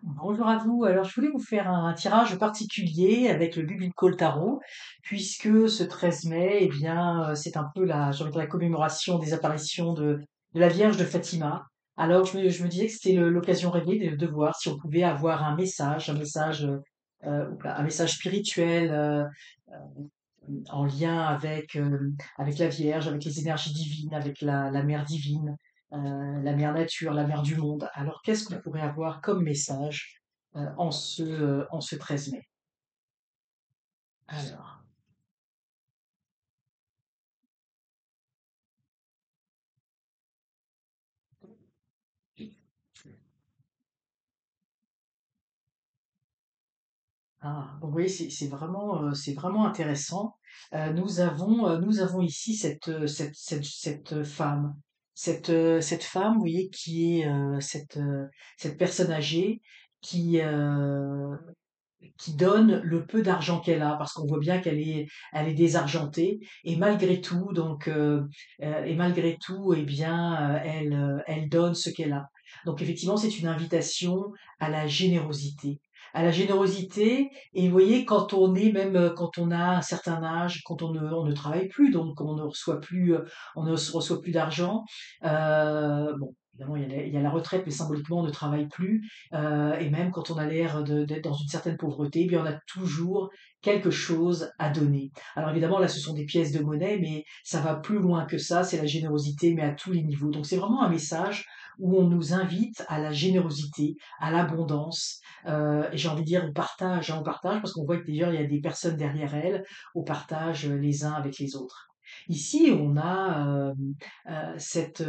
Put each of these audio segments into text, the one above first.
Bonjour à vous. Alors, je voulais vous faire un tirage particulier avec le Biblical Tarot, puisque ce 13 mai, eh bien, c'est un peu j'ai envie de dire la commémoration des apparitions de la Vierge de Fatima. Alors, je me disais que c'était l'occasion rêvée de voir si on pouvait avoir un message spirituel, en lien avec la Vierge, avec les énergies divines, avec la mère divine, la mère nature, la mère du monde. Alors, qu'est-ce qu'on pourrait avoir comme message en ce 13 mai? Alors, donc vous voyez, c'est vraiment intéressant. Nous avons ici cette femme, cette femme, vous voyez, qui est cette personne âgée qui, qui donne le peu d'argent qu'elle a, parce qu'on voit bien elle est désargentée, et malgré tout, eh bien, elle donne ce qu'elle a. Donc effectivement, c'est une invitation à la générosité. À la générosité, et vous voyez, quand on a un certain âge, quand on ne travaille plus, donc on ne reçoit plus d'argent. Bon, évidemment, il y a la retraite, mais symboliquement, on ne travaille plus. Et même quand on a l'air d'être dans une certaine pauvreté, eh bien on a toujours quelque chose à donner. Alors évidemment, là, ce sont des pièces de monnaie, mais ça va plus loin que ça, c'est la générosité, mais à tous les niveaux. Donc c'est vraiment un message où on nous invite à la générosité, à l'abondance, et j'ai envie de dire au partage, hein, au partage, parce qu'on voit que d'ailleurs, il y a des personnes derrière elles, au partage les uns avec les autres. Ici, on a cette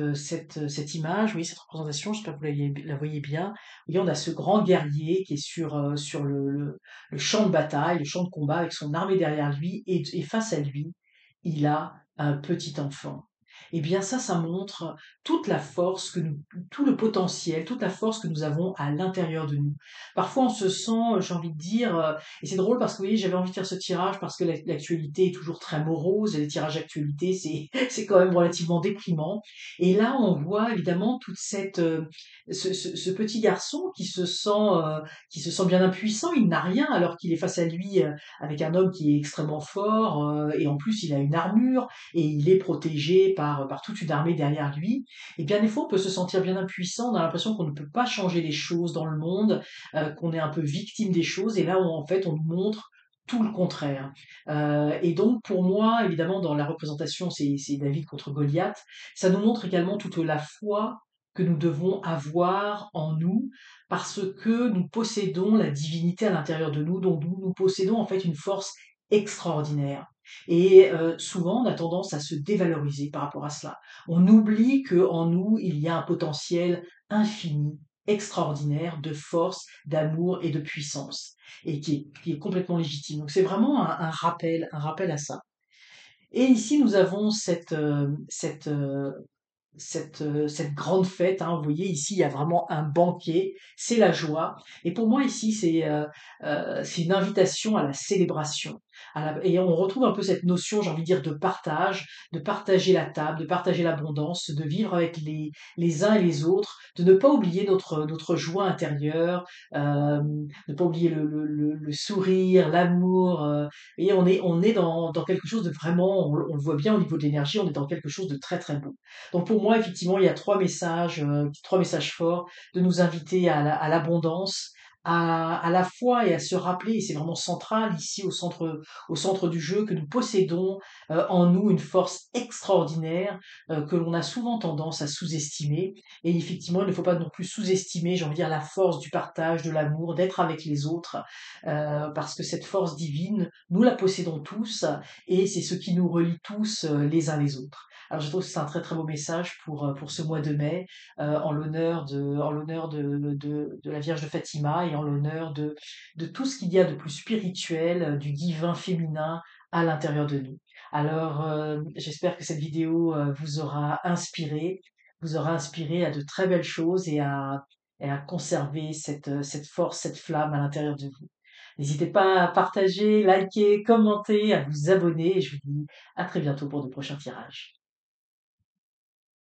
image, oui, cette représentation, je ne sais pas si la voyez bien. Vous voyez, on a ce grand guerrier qui est sur le champ de bataille, le champ de combat, avec son armée derrière lui, et face à lui, il a un petit enfant. Eh bien, ça montre toute la force tout le potentiel, toute la force que nous avons à l'intérieur de nous. Parfois, on se sent, j'ai envie de dire, et c'est drôle parce que, vous voyez, j'avais envie de faire ce tirage parce que l'actualité est toujours très morose, et les tirages d'actualité, c'est quand même relativement déprimant. Et là, on voit évidemment ce petit garçon qui se sent bien impuissant. Il n'a rien alors qu'il est face à lui avec un homme qui est extrêmement fort, et en plus il a une armure et il est protégé par toute une armée derrière lui. Et bien des fois, on peut se sentir bien impuissant. On a l'impression qu'on ne peut pas changer les choses dans le monde, qu'on est un peu victime des choses. Et là, en fait, on nous montre tout le contraire. Et donc, pour moi, évidemment, dans la représentation, c'est David contre Goliath. Ça nous montre également toute la foi que nous devons avoir en nous, parce que nous possédons la divinité à l'intérieur de nous, donc nous possédons en fait une force extraordinaire. Et souvent, on a tendance à se dévaloriser par rapport à cela. On oublie que en nous, il y a un potentiel infini, extraordinaire, de force, d'amour et de puissance, et qui est complètement légitime. Donc c'est vraiment un rappel à ça. Et ici, nous avons cette grande fête, hein. Vous voyez, ici, il y a vraiment un banquet, c'est la joie. Et pour moi, ici, c'est une invitation à la célébration. Et on retrouve un peu cette notion, j'ai envie de dire, de partage, de partager la table, de partager l'abondance, de vivre avec les uns et les autres, de ne pas oublier notre joie intérieure, ne pas oublier le sourire, l'amour. Et on est dans quelque chose de vraiment, on le voit bien au niveau de l'énergie, on est dans quelque chose de très très beau. Donc pour moi, effectivement, il y a trois messages forts de nous inviter à l'abondance, à la foi et à se rappeler, et c'est vraiment central ici au centre du jeu, que nous possédons en nous une force extraordinaire que l'on a souvent tendance à sous-estimer. Et effectivement, il ne faut pas non plus sous-estimer, j'ai envie de dire, la force du partage, de l'amour, d'être avec les autres, parce que cette force divine, nous la possédons tous, et c'est ce qui nous relie tous les uns les autres. Alors je trouve que c'est un très très beau message pour ce mois de mai, en l'honneur de la Vierge de Fatima, et en l'honneur de tout ce qu'il y a de plus spirituel, du divin féminin à l'intérieur de nous. Alors j'espère que cette vidéo vous aura inspiré à de très belles choses, et à conserver cette force, cette flamme à l'intérieur de vous. N'hésitez pas à partager, liker, commenter, à vous abonner, et je vous dis à très bientôt pour de prochains tirages.